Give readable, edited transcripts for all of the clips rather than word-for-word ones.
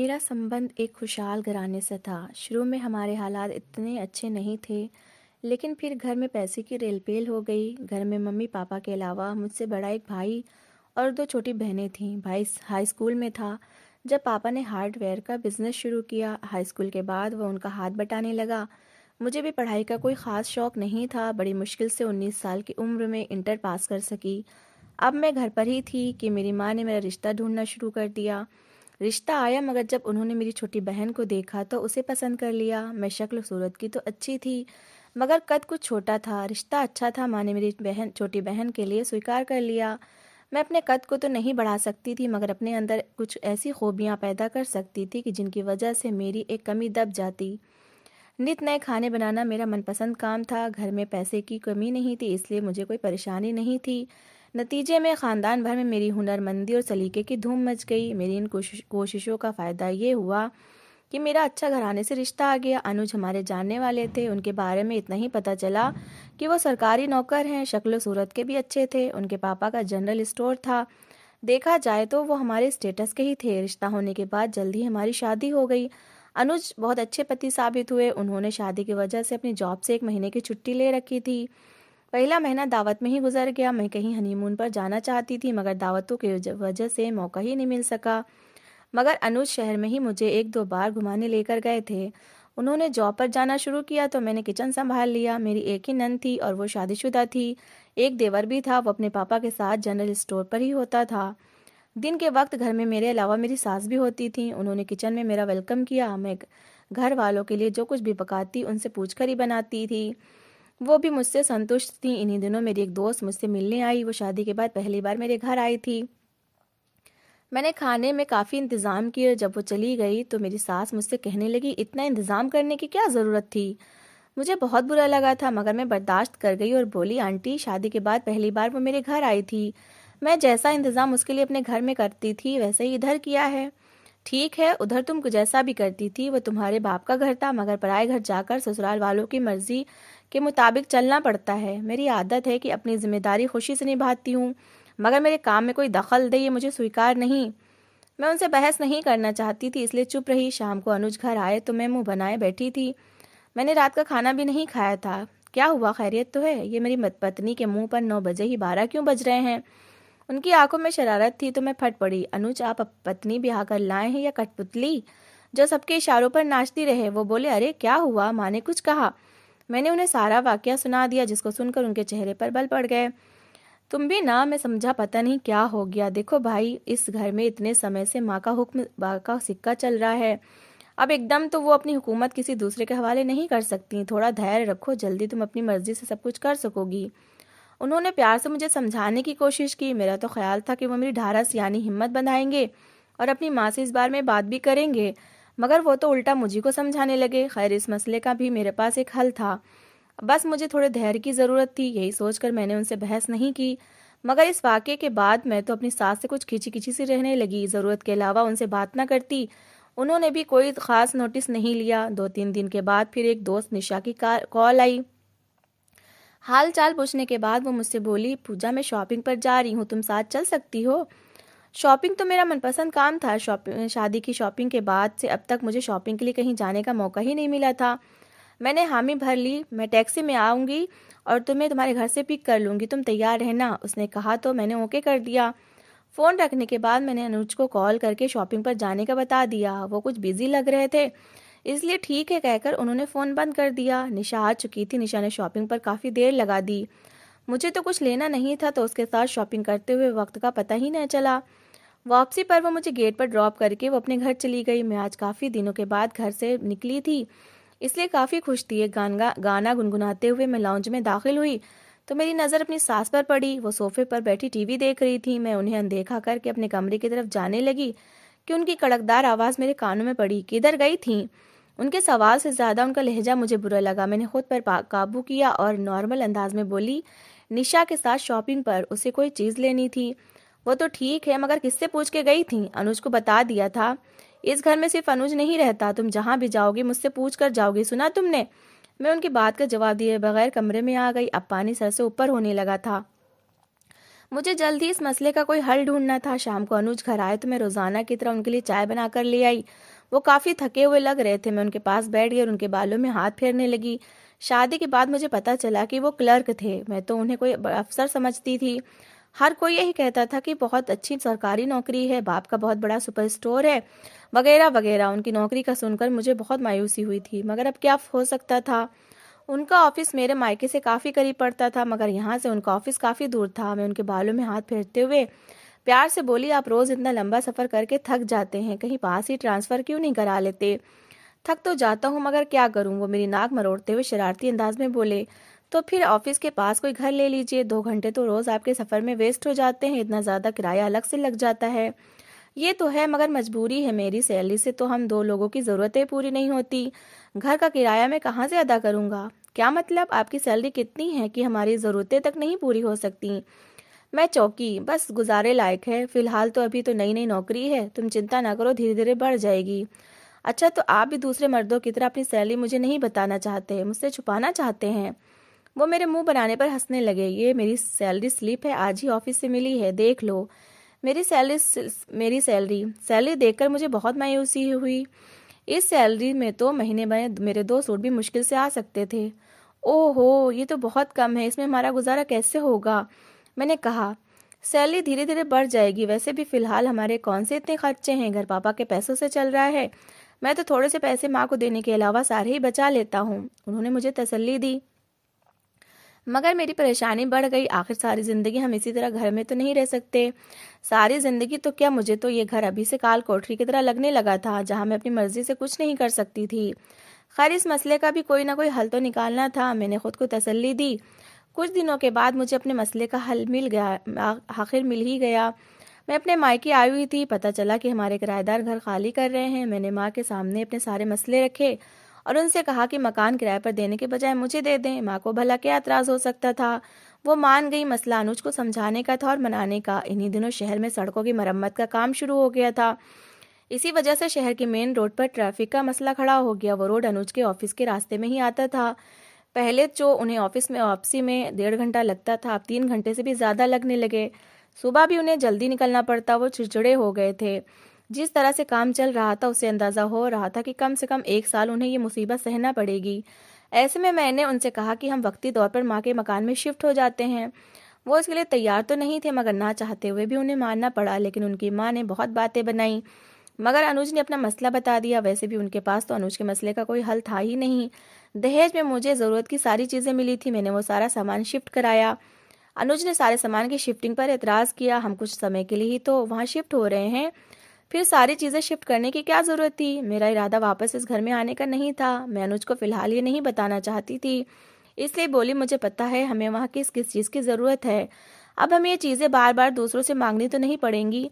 मेरा संबंध एक खुशहाल घराने से था। शुरू में हमारे हालात इतने अच्छे नहीं थे, लेकिन फिर घर में पैसे की रेल-पेल हो गई। घर में मम्मी-पापा के अलावा मुझसे बड़ा एक भाई और 2 छोटी बहनें थीं। भाई हाई स्कूल में था, जब पापा ने हार्डवेयर का बिज़नेस शुरू किया। हाई स्कूल के बाद वह उनका हाथ बटाने लगा। मुझे भी पढ़ाई का कोई ख़ास शौक नहीं था। बड़ी मुश्किल से 19 साल की उम्र में इंटर पास कर सकी। अब मैं घर पर ही थी कि मेरी माँ ने मेरा रिश्ता ढूँढना शुरू कर दिया। रिश्ता आया, मगर जब उन्होंने मेरी छोटी बहन को देखा तो उसे पसंद कर लिया। मैं शक्ल सूरत की तो अच्छी थी, मगर कद कुछ छोटा था। रिश्ता अच्छा था, माँ ने मेरी छोटी बहन के लिए स्वीकार कर लिया। मैं अपने कद को तो नहीं बढ़ा सकती थी, मगर अपने अंदर कुछ ऐसी खूबियाँ पैदा कर सकती थी कि जिनकी वजह से मेरी एक कमी दब जाती। नित नए खाने बनाना मेरा मनपसंद काम था। घर में पैसे की कमी नहीं थी, इसलिए मुझे कोई परेशानी नहीं थी। नतीजे में ख़ानदान भर में मेरी हुनरमंदी और सलीके की धूम मच गई। मेरी इन कोशिशों का फ़ायदा ये हुआ कि मेरा अच्छा घराने से रिश्ता आ गया। अनुज हमारे जानने वाले थे। उनके बारे में इतना ही पता चला कि वो सरकारी नौकर हैं। शक्ल सूरत के भी अच्छे थे। उनके पापा का जनरल स्टोर था। देखा जाए तो वो हमारे स्टेटस के ही थे। रिश्ता होने के बाद जल्दी ही हमारी शादी हो गई। अनुज बहुत अच्छे पति साबित हुए। उन्होंने शादी की वजह से अपनी जॉब से 1 महीने की छुट्टी ले रखी थी। पहला महीना दावत में ही गुजर गया। मैं कहीं हनीमून पर जाना चाहती थी, मगर दावतों की वजह से मौका ही नहीं मिल सका। मगर अनुज शहर में ही मुझे 1-2 बार घुमाने लेकर गए थे। उन्होंने जॉब पर जाना शुरू किया तो मैंने किचन संभाल लिया। मेरी एक ही नंद थी और वो शादीशुदा थी। एक देवर भी था, वो अपने पापा के साथ जनरल स्टोर पर ही होता था। दिन के वक्त घर में मेरे अलावा मेरी सास भी होती थी। उन्होंने किचन में मेरा वेलकम किया। मैं घर वालों के लिए जो कुछ भी पकाती उनसे पूछकर ही बनाती थी। वो भी मुझसे संतुष्ट थी। इन्हीं दिनों मेरी एक दोस्त मुझसे मिलने आई। वो शादी के बाद पहली बार मेरे घर आई थी। मैंने खाने में काफ़ी इंतज़ाम किए। जब वो चली गई तो मेरी सास मुझसे कहने लगी, इतना इंतज़ाम करने की क्या ज़रूरत थी। मुझे बहुत बुरा लगा था, मगर मैं बर्दाश्त कर गई और बोली, आंटी शादी के बाद पहली बार वो मेरे घर आई थी। मैं जैसा इंतज़ाम उसके लिए अपने घर में करती थी वैसे ही इधर किया है। ठीक है, उधर तुम जैसा भी करती थी वो तुम्हारे बाप का घर था, मगर पराए घर जाकर ससुराल वालों की मर्जी के मुताबिक चलना पड़ता है। मेरी आदत है कि अपनी जिम्मेदारी खुशी से निभाती हूँ, मगर मेरे काम में कोई दखल दे ये मुझे स्वीकार नहीं। मैं उनसे बहस नहीं करना चाहती थी, इसलिए चुप रही। शाम को अनुज घर आए तो मैं मुंह बनाए बैठी थी। मैंने रात का खाना भी नहीं खाया था। क्या हुआ, खैरियत तो है? ये मेरी पत्नी के मुंह पर 9 बजे ही 12 क्यों बज रहे हैं? उनकी आंखों में शरारत थी तो मैं फट पड़ी। अनुज, आप पत्नी ब्याह कर लाए हैं या कठपुतली जो सबके इशारों पर नाचती रहे? वो बोले, अरे क्या हुआ, माँ ने कुछ कहा? मैंने उन्हें सारा वाकया सुना दिया, जिसको सुनकर उनके चेहरे पर बल पड़ गए। तुम भी ना, मैं समझा पता नहीं क्या हो गया। देखो भाई, इस घर में इतने समय से माँ का हुक्म, माँ का सिक्का चल रहा है। अब एकदम तो वो अपनी हुकूमत किसी दूसरे के हवाले नहीं कर सकती। थोड़ा धैर्य रखो, जल्दी तुम अपनी मर्जी से सब कुछ कर सकोगी। उन्होंने प्यार से मुझे समझाने की कोशिश की। मेरा तो ख्याल था कि वो मेरी ढारस यानी हिम्मत बंधाएंगे और अपनी माँ से इस बारे में बात भी करेंगे, मगर वो तो उल्टा मुझी को समझाने लगे। खैर, इस मसले का भी मेरे पास एक हल था। बस मुझे थोड़े धैर्य की ज़रूरत थी। यही सोचकर मैंने उनसे बहस नहीं की। मगर इस वाक़ये के बाद मैं तो अपनी सास से कुछ खींची-खींची सी रहने लगी। ज़रूरत के अलावा उनसे बात ना करती। उन्होंने भी कोई ख़ास नोटिस नहीं लिया। 2-3 दिन के बाद फिर एक दोस्त निशा की कॉल आई। हाल चाल पूछने के बाद वो मुझसे बोली, पूजा मैं शॉपिंग पर जा रही हूँ, तुम साथ चल सकती हो? शॉपिंग तो मेरा मनपसंद काम था। शादी की शॉपिंग के बाद से अब तक मुझे शॉपिंग के लिए कहीं जाने का मौका ही नहीं मिला था। मैंने हामी भर ली। मैं टैक्सी में आऊँगी और तुम्हें तुम्हारे घर से पिक कर लूँगी, तुम तैयार रहना। उसने कहा तो मैंने ओके कर दिया। फ़ोन रखने के बाद मैंने अनुज को कॉल करके शॉपिंग पर जाने का बता दिया। वो कुछ बिजी लग रहे थे, इसलिए ठीक है कहकर उन्होंने फ़ोन बंद कर दिया। निशा आ चुकी थी। निशा ने शॉपिंग पर काफ़ी देर लगा दी। मुझे तो कुछ लेना नहीं था, तो उसके साथ शॉपिंग करते हुए वक्त का पता ही न चला। वापसी पर वो मुझे गेट पर ड्रॉप करके वो अपने घर चली गई। मैं आज काफ़ी दिनों के बाद घर से निकली थी, इसलिए काफ़ी खुश थी। एक गाना गुनगुनाते हुए मैं लाउंज में दाखिल हुई तो मेरी नज़र अपनी सास पर पड़ी। वो सोफे पर बैठी टीवी देख रही थी। मैं उन्हें अनदेखा करके अपने कमरे की तरफ जाने लगी कि उनकी कड़कदार आवाज़ मेरे कानों में पड़ी। किधर गई थी? उनके सवाल से ज़्यादा उनका लहजा मुझे बुरा लगा। मैंने खुद पर काबू किया और नॉर्मल अंदाज में बोली, निशा के साथ शॉपिंग पर, उसे कोई चीज़ लेनी थी। वो तो ठीक है, मगर किससे पूछ के गई थी? अनुज को बता दिया था। इस घर में सिर्फ अनुज नहीं रहता, तुम जहाँ भी जाओगी मुझसे पूछ कर जाओगी, सुना तुमने? मैं उनकी बात का जवाब दिए बगैर कमरे में आ गई। अब पानी सर से ऊपर होने लगा था। मुझे जल्द ही इस मसले का कोई हल ढूंढना था। शाम को अनुज घर आए तो मैं रोज़ाना की तरह उनके लिए चाय बनाकर ले आई। वो काफ़ी थके हुए लग रहे थे। मैं उनके पास बैठ गई और उनके बालों में हाथ फेरने लगी। शादी के बाद मुझे पता चला कि वो क्लर्क थे। मैं तो उन्हें कोई अफसर समझती थी। हर कोई यही कहता था कि बहुत अच्छी सरकारी नौकरी है, बाप का बहुत बड़ा सुपर स्टोर है, वगैरह वगैरह। उनकी नौकरी का सुनकर मुझे बहुत मायूसी हुई थी, मगर अब क्या हो सकता था। उनका ऑफिस मेरे मायके से काफ़ी करीब पड़ता था, मगर यहाँ से उनका ऑफिस काफ़ी दूर था। मैं उनके बालों में हाथ फेरते हुए प्यार से बोली, आप रोज़ इतना लंबा सफ़र करके थक जाते हैं, कहीं पास ही ट्रांसफ़र क्यों नहीं करा लेते। थक तो जाता हूँ, मगर क्या करूँ। वो मेरी नाक मरोड़ते हुए शरारती अंदाज में बोले, तो फिर ऑफिस के पास कोई घर ले लीजिए, 2 घंटे तो रोज़ आपके सफ़र में वेस्ट हो जाते हैं, इतना ज़्यादा किराया अलग से लग जाता है। ये तो है, मगर मजबूरी है, मेरी सैलरी से तो हम 2 लोगों की ज़रूरतें पूरी नहीं होती। घर का किराया मैं कहाँ से अदा करूँगा। क्या मतलब, आपकी सैलरी कितनी है कि हमारी ज़रूरतें तक नहीं पूरी हो सकती। मैं चौंकी, बस गुजारे लायक है, फिलहाल तो अभी तो नई नई नौकरी है, तुम चिंता ना करो, धीरे धीरे बढ़ जाएगी। अच्छा, तो आप भी दूसरे मर्दों की तरह अपनी सैलरी मुझे नहीं बताना चाहते, मुझसे छुपाना चाहते हैं। वो मेरे मुंह बनाने पर हंसने लगे। ये मेरी सैलरी स्लिप है, आज ही ऑफिस से मिली है, देख लो। मेरी सैलरी सैलरी देखकर मुझे बहुत मायूसी हुई। इस सैलरी में तो महीने में मेरे 2 सूट भी मुश्किल से आ सकते थे। ओहो, ये तो बहुत कम है, इसमें हमारा गुजारा कैसे होगा। मैंने कहा, सैलरी धीरे धीरे बढ़ जाएगी, वैसे भी फिलहाल हमारे कौन से इतने खर्चे हैं, घर पापा के पैसों से चल रहा है। मैं तो थोड़े से पैसे माँ को देने के अलावा सारे ही बचा लेता हूँ। उन्होंने मुझे तसल्ली दी, मगर मेरी परेशानी बढ़ गई। आखिर सारी ज़िंदगी हम इसी तरह घर में तो नहीं रह सकते। सारी ज़िंदगी तो क्या, मुझे तो ये घर अभी से काल कोठरी की तरह लगने लगा था, जहाँ मैं अपनी मर्जी से कुछ नहीं कर सकती थी। खैर, इस मसले का भी कोई ना कोई हल तो निकालना था। मैंने खुद को तसल्ली दी। कुछ दिनों के बाद मुझे अपने मसले का हल मिल गया, आखिर मिल ही गया। मैं अपने मायके आई हुई थी, पता चला कि हमारे किराएदार घर खाली कर रहे हैं। मैंने माँ के सामने अपने सारे मसले रखे और उनसे कहा कि मकान किराए पर देने के बजाय मुझे दे दें। माँ को भला क्या एतराज़ हो सकता था। वो मान गई। मसला अनुज को समझाने का था और मनाने का। इन्हीं दिनों शहर में सड़कों की मरम्मत का काम शुरू हो गया था। इसी वजह से शहर के मेन रोड पर ट्रैफिक का मसला खड़ा हो गया। वो रोड अनुज के ऑफिस के रास्ते में ही आता था। पहले जो उन्हें ऑफिस में वापसी में 1.5 घंटा लगता था, अब 3 घंटे से भी ज़्यादा लगने लगे। सुबह भी उन्हें जल्दी निकलना पड़ता, वो चिड़चिड़े हो गए थे। जिस तरह से काम चल रहा था, उससे अंदाज़ा हो रहा था कि कम से कम 1 साल उन्हें ये मुसीबत सहना पड़ेगी। ऐसे में मैंने उनसे कहा कि हम वक्ती तौर पर माँ के मकान में शिफ्ट हो जाते हैं। वो इसके लिए तैयार तो नहीं थे, मगर ना चाहते हुए भी उन्हें मानना पड़ा। लेकिन उनकी माँ ने बहुत बातें बनाई, मगर अनुज ने अपना मसला बता दिया। वैसे भी उनके पास तो अनुज के मसले का कोई हल था ही नहीं। दहेज में मुझे ज़रूरत की सारी चीज़ें मिली थी, मैंने वो सारा सामान शिफ्ट कराया। अनुज ने सारे सामान की शिफ्टिंग पर एतराज़ किया। हम कुछ समय के लिए ही तो वहाँ शिफ्ट हो रहे हैं, फिर सारी चीज़ें शिफ्ट करने की क्या ज़रूरत थी। मेरा इरादा वापस इस घर में आने का नहीं था। मैं अनुज को फ़िलहाल ये नहीं बताना चाहती थी, इसलिए बोली, मुझे पता है हमें वहाँ किस किस चीज़ की ज़रूरत है। अब हमें ये चीज़ें बार बार दूसरों से मांगनी तो नहीं पड़ेंगी।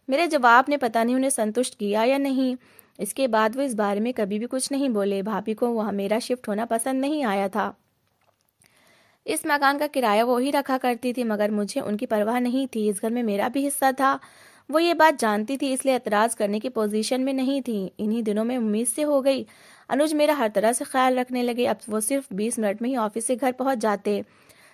मेरे जवाब ने पता नहीं उन्हें संतुष्ट किया या नहीं। इसके बाद वो इस बारे में कभी भी कुछ नहीं बोले। भाभी को वहाँ मेरा शिफ्ट होना पसंद नहीं आया था। इस मकान का किराया वो ही रखा करती थी, मगर मुझे उनकी परवाह नहीं थी। इस घर में मेरा भी हिस्सा था। वो ये बात जानती थी, इसलिए एतराज़ करने की पोजीशन में नहीं थी। इन्हीं दिनों में उम्मीद से हो गई। अनुज मेरा हर तरह से ख्याल रखने लगे। अब वो सिर्फ 20 मिनट में ही ऑफिस से घर पहुंच जाते।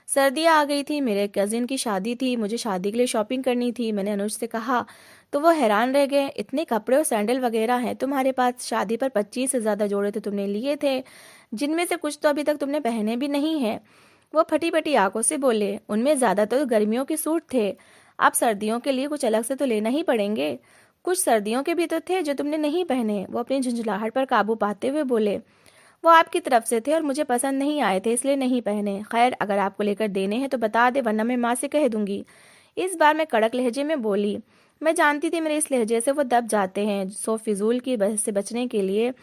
सर्दियाँ आ गई थी, मेरे कजिन की शादी थी, मुझे शादी के लिए शॉपिंग करनी थी। मैंने अनुज से कहा तो वो हैरान रह गए। इतने कपड़े और सैंडल वगैरह हैं तुम्हारे पास, शादी पर 25 से ज़्यादा जोड़े तो तुमने लिए थे, जिनमें से कुछ तो अभी तक तुमने पहने भी नहीं है। वो फटी फटी आंखों से बोले, उनमें ज़्यादातर तो गर्मियों के सूट थे, अब सर्दियों के लिए कुछ अलग से तो लेना ही पड़ेंगे। कुछ सर्दियों के भी तो थे जो तुमने नहीं पहने। वो अपनी झुंझलाहट पर काबू पाते हुए बोले, वो आपकी तरफ से थे और मुझे पसंद नहीं आए थे, इसलिए नहीं पहने। खैर, अगर आपको लेकर देने हैं तो बता दे, वरना मैं माँ से कह दूंगी। इस बार मैं कड़क लहजे में बोली। मैं जानती थी मेरे इस लहजे से वो दब जाते हैं। सो फिजूल की बहस से बचने के लिए,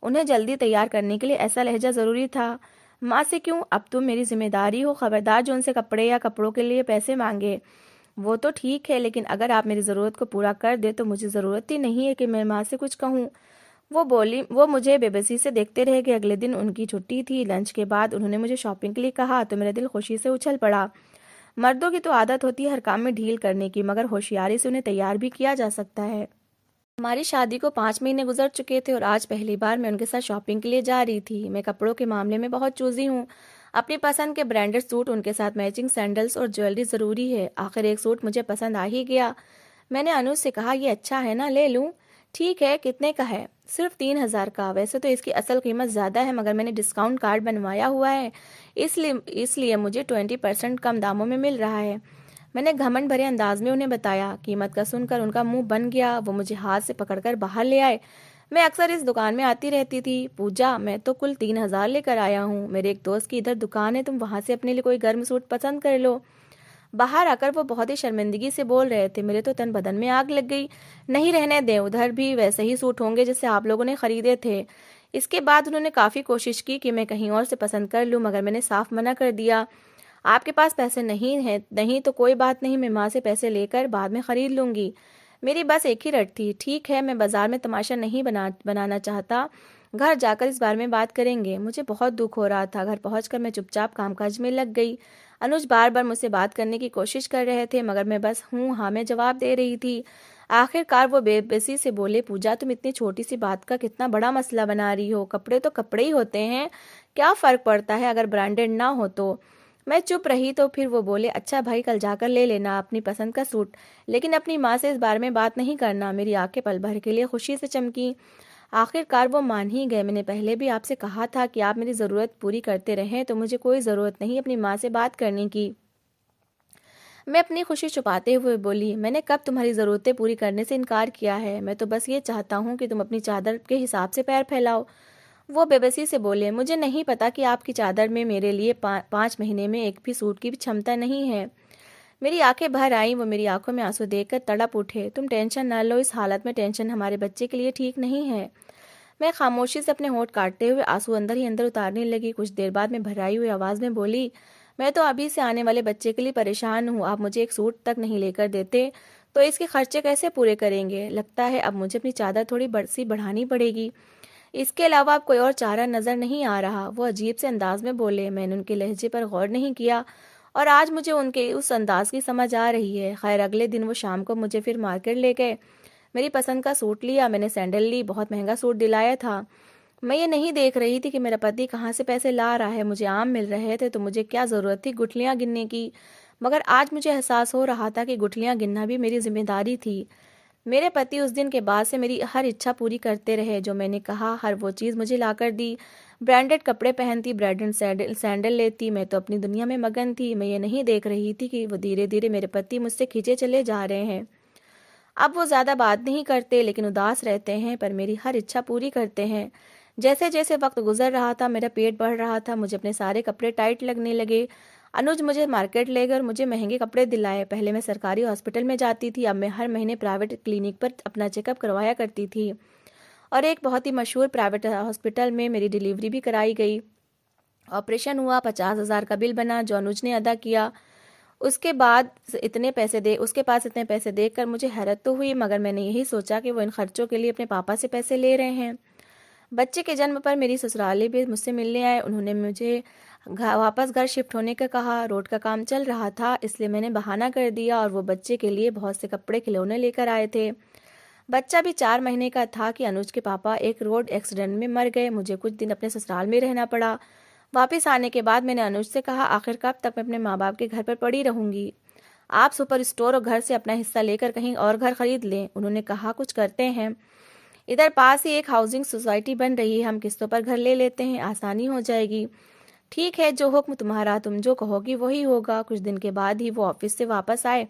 उन्हें जल्दी तैयार करने के लिए ऐसा लहजा ज़रूरी था। माँ से क्यों, अब तुम मेरी जिम्मेदारी हो, खबरदार जो उनसे कपड़े या कपड़ों के लिए पैसे मांगे। वो तो ठीक है, लेकिन अगर आप मेरी ज़रूरत को पूरा कर दे तो मुझे ज़रूरत ही नहीं है कि मैं माँ से कुछ कहूँ। वो बोली। वो मुझे बेबसी से देखते रह गए। अगले दिन उनकी छुट्टी थी। लंच के बाद उन्होंने मुझे शॉपिंग के लिए कहा तो मेरा दिल खुशी से उछल पड़ा। मर्दों की तो आदत होती है हर काम में ढील करने की, मगर होशियारी से उन्हें तैयार भी किया जा सकता है। हमारी शादी को 5 महीने गुजर चुके थे और आज पहली बार मैं उनके साथ शॉपिंग के लिए जा रही थी। मैं कपड़ों के मामले में बहुत चूजी हूँ। अपनी पसंद के ब्रांडेड सूट, उनके साथ मैचिंग सैंडल्स और ज्वेलरी ज़रूरी है। आखिर एक सूट मुझे पसंद आ ही गया। मैंने अनुज से कहा, ये अच्छा है ना, ले लूँ। ठीक है, कितने का है? सिर्फ 3,000 का। वैसे तो इसकी असल कीमत ज़्यादा है, मगर मैंने डिस्काउंट कार्ड बनवाया हुआ है, इसलिए इसलिए मुझे 20% कम दामों में मिल रहा है। मैंने घमंड भरे अंदाज में उन्हें बताया। कीमत का सुनकर उनका मुंह बन गया। वो मुझे हाथ से पकड़कर बाहर ले आए। मैं अक्सर इस दुकान में आती रहती थी। पूजा, मैं तो कुल 3,000 लेकर आया हूँ। मेरे एक दोस्त की इधर दुकान है, तुम वहां से अपने लिए कोई गर्म सूट पसंद कर लो। बाहर आकर वो बहुत ही शर्मिंदगी से बोल रहे थे। मेरे तो तन बदन में आग लग गई। नहीं, रहने दें, उधर भी वैसे ही सूट होंगे जैसे आप लोगों ने खरीदे थे। इसके बाद उन्होंने काफ़ी कोशिश की कि मैं कहीं और से पसंद कर लूँ, मगर मैंने साफ मना कर दिया। आपके पास पैसे नहीं हैं? नहीं तो कोई बात नहीं, मैं माँ से पैसे लेकर बाद में खरीद लूंगी। मेरी बस एक ही रट थी, ठीक है, मैं बाजार में तमाशा नहीं बनाना चाहता। घर जाकर इस बारे में बात करेंगे। मुझे बहुत दुख हो रहा था। घर पहुंचकर मैं चुपचाप कामकाज में लग गई। अनुज बार बार मुझसे बात करने की कोशिश कर रहे थे, मगर मैं बस हूँ हाँ में जवाब दे रही थी। आखिरकार वो बेबसी से बोले, पूजा, तुम इतनी छोटी सी बात का कितना बड़ा मसला बना रही हो? कपड़े तो कपड़े ही होते हैं, क्या फर्क पड़ता है अगर ब्रांडेड ना हो तो। मैं चुप रही तो फिर वो बोले, अच्छा भाई, कल जाकर ले लेना अपनी पसंद का सूट, लेकिन अपनी माँ से इस बारे में बात नहीं करना। मेरी आंखें पल भर के लिए खुशी से चमकी। आखिरकार वो मान ही गए। मैंने पहले भी आपसे कहा था कि आप मेरी ज़रूरत पूरी करते रहें, तो मुझे कोई ज़रूरत नहीं अपनी माँ से बात करने की। मैं अपनी खुशी छुपाते हुए बोली, मैंने कब तुम्हारी ज़रूरतें पूरी करने से इनकार किया है? मैं तो बस ये चाहता हूँ कि तुम अपनी चादर के हिसाब से पैर फैलाओ। वो बेबसी से बोले, मुझे नहीं पता कि आपकी चादर में मेरे लिए 5 महीने में एक भी सूट की भी क्षमता नहीं है। मेरी आंखें भर आईं। वो मेरी आंखों में आंसू देखकर तड़प उठे। तुम टेंशन न लो, इस हालत में टेंशन हमारे बच्चे के लिए ठीक नहीं है। मैं खामोशी से अपने होंठ काटते हुए आंसू अंदर ही अंदर उतारने लगी। कुछ देर बाद मैं भराई हुई आवाज में बोली, मैं तो अभी से आने वाले बच्चे के लिए परेशान हूँ। आप मुझे एक सूट तक नहीं लेकर देते तो इसके खर्चे कैसे पूरे करेंगे? लगता है अब मुझे अपनी चादर थोड़ी सी बढ़ानी पड़ेगी। इसके अलावा अब कोई और चारा नजर नहीं आ रहा। वो अजीब से अंदाज में बोले। मैंने उनके लहजे पर गौर नहीं किया और आज मुझे उनके उस अंदाज की समझ आ रही है। खैर, अगले दिन वो शाम को मुझे फिर मार्केट ले गए। मेरी पसंद का सूट लिया, मैंने सैंडल ली। बहुत महंगा सूट दिलाया था। मैं ये नहीं देख रही थी कि मेरा पति कहाँ से पैसे ला रहा है। मुझे आम मिल रहे थे तो मुझे क्या ज़रूरत थी गुठलियाँ गिनने की। मगर आज मुझे एहसास हो रहा था कि गुठलियाँ गिनना भी मेरी जिम्मेदारी थी। मेरे पति उस दिन के बाद से मेरी हर इच्छा पूरी करते रहे। जो मैंने कहा हर वो चीज़ मुझे लाकर दी। ब्रांडेड कपड़े पहनती, ब्रांडेड सैंडल सैंडल लेती। मैं तो अपनी दुनिया में मगन थी। मैं ये नहीं देख रही थी कि वो धीरे धीरे मेरे पति मुझसे खींचे चले जा रहे हैं। अब वो ज़्यादा बात नहीं करते, लेकिन उदास रहते हैं, पर मेरी हर इच्छा पूरी करते हैं। जैसे जैसे वक्त गुजर रहा था, मेरा पेट बढ़ रहा था। मुझे अपने सारे कपड़े टाइट लगने लगे। अनुज मुझे मार्केट ले गए और मुझे महंगे कपड़े दिलाए। पहले मैं सरकारी हॉस्पिटल में जाती थी, अब मैं हर महीने प्राइवेट क्लिनिक पर अपना चेकअप करवाया करती थी। और एक बहुत ही मशहूर प्राइवेट हॉस्पिटल में मेरी डिलीवरी भी कराई गई। ऑपरेशन हुआ, 50,000 का बिल बना जो अनुज ने अदा किया। उसके पास इतने पैसे देखकर मुझे हैरत तो हुई, मगर मैंने यही सोचा कि वो इन खर्चों के लिए अपने पापा से पैसे ले रहे हैं। बच्चे के जन्म पर मेरी ससुराली भी मुझसे मिलने आए। उन्होंने मुझे वापस घर शिफ्ट होने का कहा। रोड का काम चल रहा था, इसलिए मैंने बहाना कर दिया और वो बच्चे के लिए बहुत से कपड़े खिलौने लेकर आए थे। बच्चा भी 4 महीने का था कि अनुज के पापा एक रोड एक्सीडेंट में मर गए। मुझे कुछ दिन अपने ससुराल में रहना पड़ा। वापस आने के बाद मैंने अनुज से कहा, आखिर कब तक मैं अपने माँ बाप के घर पर पड़ी रहूंगी? आप सुपर स्टोर और घर से अपना हिस्सा लेकर कहीं और घर खरीद लें। उन्होंने कहा, कुछ करते हैं, इधर पास ही एक हाउसिंग सोसाइटी बन रही है, हम किस्तों पर घर ले लेते हैं, आसानी हो जाएगी। ठीक है, जो हुक्म तुम्हारा, तुम जो कहोगी वही होगा। कुछ दिन के बाद ही वो ऑफिस से वापस आए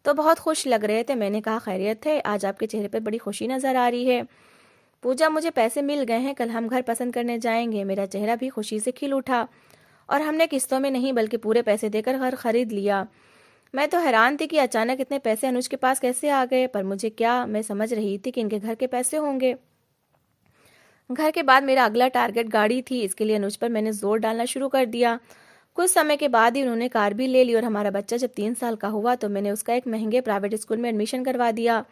तो बहुत खुश लग रहे थे। मैंने कहा, खैरियत है? आज आपके चेहरे पर बड़ी खुशी नजर आ रही है। पूजा, मुझे पैसे मिल गए हैं, कल हम घर पसंद करने जाएंगे। मेरा चेहरा भी खुशी से खिल उठा और हमने किस्तों में नहीं बल्कि पूरे पैसे देकर घर खरीद लिया। मैं तो हैरान थी कि अचानक इतने पैसे अनुज के पास कैसे आ गए, पर मुझे क्या, मैं समझ रही थी कि इनके घर के पैसे होंगे। घर के बाद मेरा अगला टारगेट गाड़ी थी। इसके लिए अनुज पर मैंने जोर डालना शुरू कर दिया। कुछ समय के बाद ही उन्होंने कार भी ले ली और हमारा बच्चा जब 3 साल का हुआ तो मैंने उसका एक महंगे प्राइवेट स्कूल में एडमिशन करवा दिया।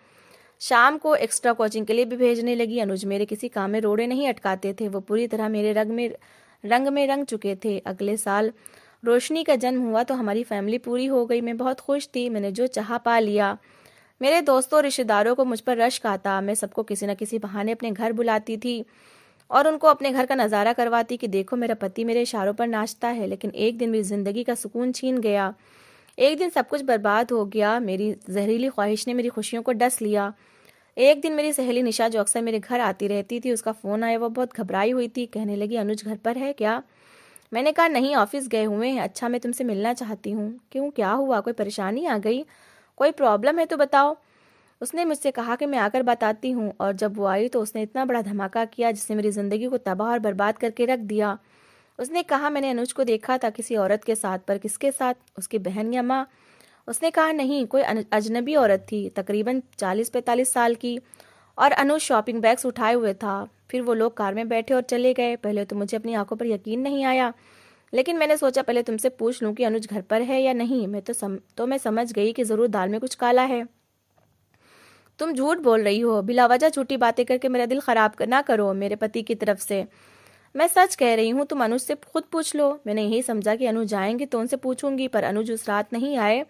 शाम को एक्स्ट्रा कोचिंग के लिए भी भेजने लगी। अनुज मेरे किसी काम में रोड़े नहीं अटकाते थे। वो पूरी तरह मेरे रंग में रंग चुके थे। अगले साल रोशनी का जन्म हुआ तो हमारी फैमिली पूरी हो गई। मैं बहुत खुश थी। मैंने जो चाहा पा लिया। मेरे दोस्तों और रिश्तेदारों को मुझ पर रश्क आता। मैं सबको किसी न किसी बहाने अपने घर बुलाती थी और उनको अपने घर का नज़ारा करवाती कि देखो, मेरा पति मेरे इशारों पर नाचता है। लेकिन एक दिन मेरी जिंदगी का सुकून छीन गया। एक दिन सब कुछ बर्बाद हो गया। मेरी जहरीली ख्वाहिश ने मेरी खुशियों को डस लिया। एक दिन मेरी सहेली निशा जो अक्सर मेरे घर आती रहती थी, उसका फ़ोन आया। वो बहुत घबराई हुई थी, कहने लगी अनुज घर पर है क्या? मैंने कहा नहीं, ऑफिस गए हुए हैं। अच्छा, मैं तुमसे मिलना चाहती हूँ। क्यों, क्या हुआ, कोई परेशानी आ गई? कोई प्रॉब्लम है तो बताओ। उसने मुझसे कहा कि मैं आकर बताती हूँ, और जब वो आई तो उसने इतना बड़ा धमाका किया जिसने मेरी ज़िंदगी को तबाह और बर्बाद करके रख दिया। उसने कहा मैंने अनुज को देखा था किसी औरत के साथ, पर किसके साथ? उसकी बहन या माँ? उसने कहा नहीं, कोई अजनबी औरत थी, तकरीबन 40-45 साल की, और अनुज शॉपिंग बैग्स उठाए हुए था। फिर वो लोग कार में बैठे और चले गए। पहले तो मुझे अपनी आंखों पर यकीन नहीं आया, लेकिन मैंने सोचा पहले तुमसे पूछ लूं कि अनुज घर पर है या नहीं। मैं समझ गई कि ज़रूर दाल में कुछ काला है। तुम झूठ बोल रही हो, बिलावजह झूठी बातें करके मेरा दिल खराब ना करो मेरे पति की तरफ से। मैं सच कह रही हूँ, तुम अनुज से खुद पूछ लो। मैंने यही समझा कि अनुज आएंगे तो उनसे पूछूंगी, पर अनुज उस रात नहीं आए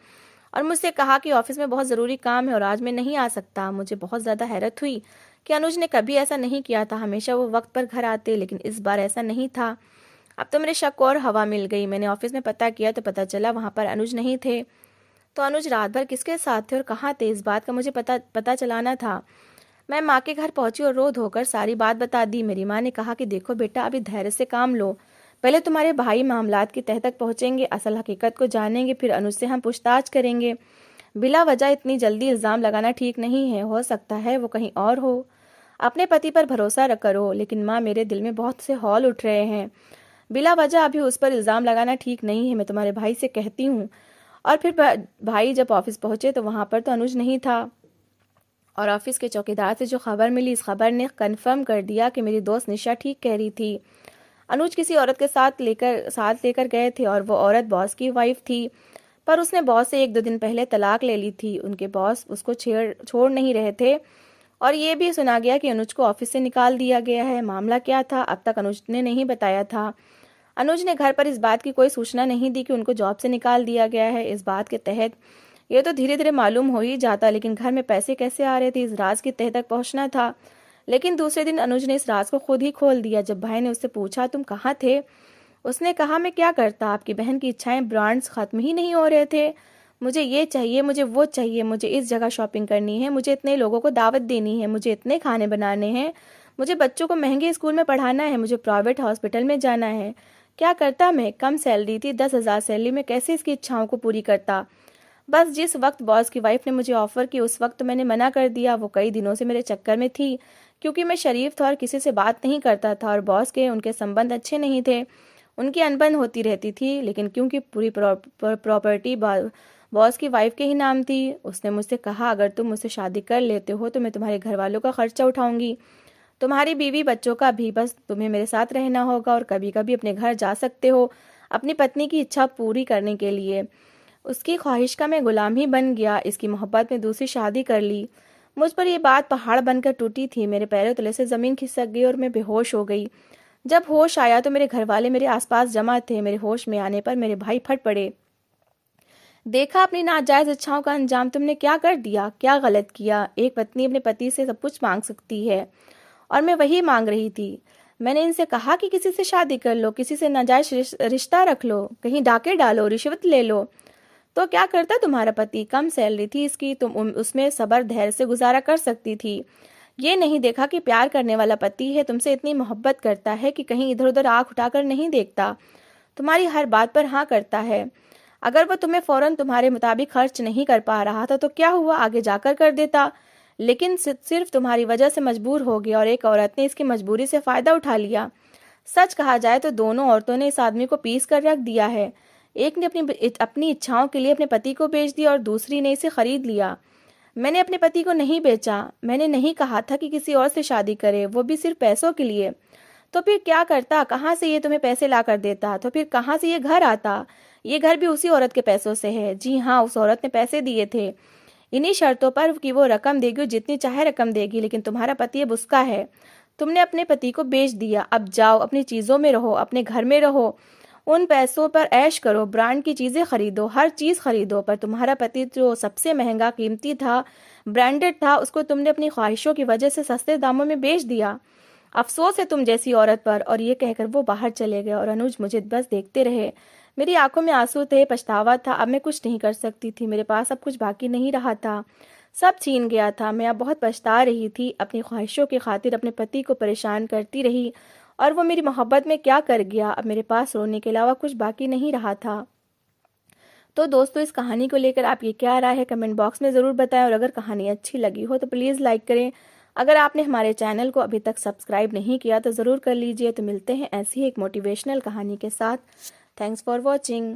और मुझसे कहा कि ऑफिस में बहुत ज़रूरी काम है और आज मैं नहीं आ सकता। मुझे बहुत ज़्यादा हैरत हुई कि अनुज ने कभी ऐसा नहीं किया था, हमेशा वो वक्त पर घर आते, लेकिन इस बार ऐसा नहीं था। अब तो मेरे शक को और हवा मिल गई। मैंने ऑफिस में पता किया तो पता चला वहाँ पर अनुज नहीं थे। तो अनुज रात भर किसके साथ थे और कहाँ थे, इस बात का मुझे पता चलाना था। मैं माँ के घर पहुंची और रो धोकर सारी बात बता दी। मेरी माँ ने कहा कि देखो बेटा, अभी धैर्य से काम लो। पहले तुम्हारे भाई मामलात की तह तक पहुंचेंगे, असल हकीकत को जानेंगे, फिर अनुज से हम पूछताछ करेंगे। बिला वजह इतनी जल्दी इल्ज़ाम लगाना ठीक नहीं है, हो सकता है वो कहीं और हो। अपने पति पर भरोसा करो। लेकिन माँ, मेरे दिल में बहुत से हौल उठ रहे हैं। बिला वजह अभी उस पर इल्ज़ाम लगाना ठीक नहीं है, मैं तुम्हारे भाई से कहती हूँ। और फिर भाई जब ऑफिस पहुंचे तो वहां पर तो अनुज नहीं था, और ऑफिस के चौकीदार से जो खबर मिली, इस खबर ने कन्फर्म कर दिया कि मेरी दोस्त निशा ठीक कह रही थी। अनुज किसी औरत के साथ लेकर गए थे, और वो औरत बॉस की वाइफ थी, पर उसने बॉस से 1-2 दिन पहले तलाक ले ली थी। उनके बॉस उसको छोड़ नहीं रहे थे, और ये भी सुना गया कि अनुज को ऑफिस से निकाल दिया गया है। मामला क्या था, अब तक अनुज ने नहीं बताया था। अनुज ने घर पर इस बात की कोई सूचना नहीं दी कि उनको जॉब से निकाल दिया गया है। इस बात के तहत ये तो धीरे धीरे मालूम हो ही जाता, लेकिन घर में पैसे कैसे आ रहे थे, इस राज की तह तक पहुंचना था। लेकिन दूसरे दिन अनुज ने इस राज को खुद ही खोल दिया। जब भाई ने उससे पूछा तुम कहाँ थे, उसने कहा मैं क्या करता, आपकी बहन की इच्छाएं ब्रांड्स खत्म ही नहीं हो रहे थे। मुझे ये चाहिए, मुझे वो चाहिए, मुझे इस जगह शॉपिंग करनी है, मुझे इतने लोगों को दावत देनी है, मुझे इतने खाने बनाने हैं, मुझे बच्चों को महंगे स्कूल में पढ़ाना है, मुझे प्राइवेट हॉस्पिटल में जाना है। क्या करता मैं? कम सैलरी थी, 10,000 सैलरी में कैसे इसकी इच्छाओं को पूरी करता? बस जिस वक्त बॉस की वाइफ ने मुझे ऑफर की उस वक्त तो मैंने मना कर दिया। वो कई दिनों से मेरे चक्कर में थी, क्योंकि मैं शरीफ था और किसी से बात नहीं करता था, और बॉस के उनके संबंध अच्छे नहीं थे। उनकी अनबन होती रहती थी, लेकिन क्योंकि पूरी प्रॉपर्टी बॉस की वाइफ के ही नाम थी, उसने मुझसे कहा अगर तुम मुझसे शादी कर लेते हो तो मैं तुम्हारे घर वालों का खर्चा उठाऊंगी, तुम्हारी बीवी बच्चों का भी। बस तुम्हें मेरे साथ रहना होगा और कभी कभी अपने घर जा सकते हो अपनी पत्नी की इच्छा पूरी करने के लिए। उसकी ख्वाहिश का मैं गुलाम ही बन गया। इसकी मोहब्बत में दूसरी शादी कर ली। मुझ पर यह बात पहाड़ बनकर टूटी थी। मेरे पैरों तले से जमीन खिसक गई और मैं बेहोश हो गई। जब होश आया तो मेरे घर वाले मेरे आसपास जमा थे। मेरे होश में आने पर मेरे भाई फट पड़े। देखा अपनी नाजायज इच्छाओं का अंजाम तुमने क्या कर दिया, क्या गलत किया। एक पत्नी अपने पति से सब कुछ मांग सकती है, और मैं वही मांग रही थी। मैंने इनसे कहा कि किसी से शादी कर लो, किसी से नाजायज रिश्ता रख लो, कहीं डाके डालो, रिश्वत ले लो। तो क्या करता तुम्हारा पति? कम सैलरी थी इसकी, तुम उसमें सबर धैर्य से गुजारा कर सकती थी। ये नहीं देखा कि प्यार करने वाला पति है, तुमसे इतनी मोहब्बत करता है कि कहीं इधर उधर आंख उठाकर नहीं देखता, तुम्हारी हर बात पर हाँ करता है। अगर वो तुम्हें फौरन तुम्हारे मुताबिक खर्च नहीं कर पा रहा था तो क्या हुआ, आगे जाकर कर देता। लेकिन सिर्फ तुम्हारी वजह से मजबूर हो गया, और एक औरत ने इसकी मजबूरी से फायदा उठा लिया। सच कहा जाए तो दोनों औरतों ने इस आदमी को पीस कर रख दिया है। एक ने अपनी इच्छाओं के लिए अपने पति को बेच दिया और दूसरी ने इसे खरीद लिया। मैंने अपने पति को नहीं बेचा। मैंने नहीं कहा था कि किसी और से शादी करे, वो भी सिर्फ पैसों के लिए। तो फिर क्या करता? कहाँ से ये तुम्हें पैसे ला कर देता? तो फिर कहाँ से ये घर आता? ये घर भी उसी औरत के पैसों से है। जी हाँ, उस औरत ने पैसे दिए थे, इन्हीं शर्तों पर कि वो रकम देगी, वो जितनी चाहे रकम देगी। लेकिन तुम्हारा पति अब उसका है। तुमने अपने पति को बेच दिया। अब जाओ, अपनी चीजों में रहो, अपने घर में रहो, उन पैसों पर ऐश करो, ब्रांड की चीजें खरीदो, हर चीज खरीदो। पर तुम्हारा पति जो सबसे महंगा कीमती था, ब्रांडेड था, उसको तुमने अपनी ख्वाहिशों की वजह से सस्ते दामों में बेच दिया। अफसोस है तुम जैसी औरत पर। और ये कहकर वो बाहर चले गए, और अनुज मुझे बस देखते रहे। मेरी आंखों में आंसू थे, पछतावा था। अब मैं कुछ नहीं कर सकती थी, मेरे पास अब कुछ बाकी नहीं रहा था। सब छीन गया था। मैं अब बहुत पछता रही थी, अपनी ख्वाहिशों की खातिर अपने पति को परेशान करती रही और वो मेरी मोहब्बत में क्या कर गया। अब मेरे पास रोने के अलावा कुछ बाकी नहीं रहा था। तो दोस्तों, इस कहानी को लेकर आपकी क्या राय है, कमेंट बॉक्स में ज़रूर बताएं और अगर कहानी अच्छी लगी हो तो प्लीज़ लाइक करें। अगर आपने हमारे चैनल को अभी तक सब्सक्राइब नहीं किया तो ज़रूर कर लीजिए। तो मिलते हैं ऐसी ही एक मोटिवेशनल कहानी के साथ। Thanks for watching.